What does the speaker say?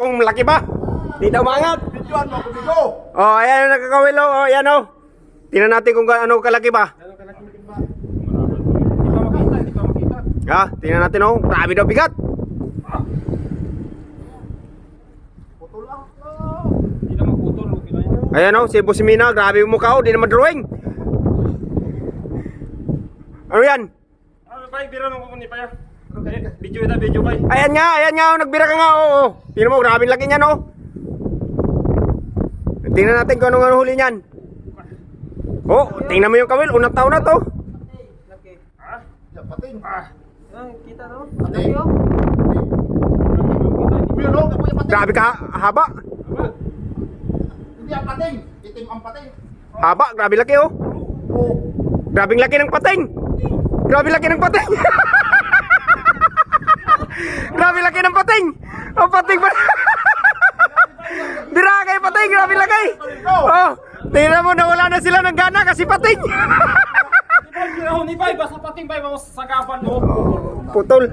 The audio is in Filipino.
kung malaki ba. Di daw maangat. Videoan mo, kumigo. Oh, ayan nakakawil oh. Oh, ayan oh. Tingnan natin kung ano kalaki ba. Hindi pa makita. Ha, tingnan natin oh. Grabe daw bigat. Putol lang. Hindi na magputol, okay na yan. Ayan oh, si Bosimina, grabe yung mukha oh. Di naman drawing. Ano yan? Bay, biro nung kukunin pa yan. Video ito, video bay. Ayan nga oh. Nagbira ka nga oh. Oh. Tingnan mo, grabe laki niyan oh. Tingnan natin kung anong huli niyan. Oh, tingnan mo yung kawil. Unat na unat oh. Yan, pating. Kita no? Pating. Uy, ano? Kapoy ang pating. Grabe ka haba. Hindi ang pating. Itim ang pating. Haba, grabe laki oh. Oo. Grabing laki ng pating. Grabe laki ng pating. Grabe laki ng pating. Oh, pating pa. Dira kay pating, grabe laki. Oh, tingnan mo nawala na sila ng gana kasi pating. Ni bay, basta pating bay, mga sagapan mo. Putol.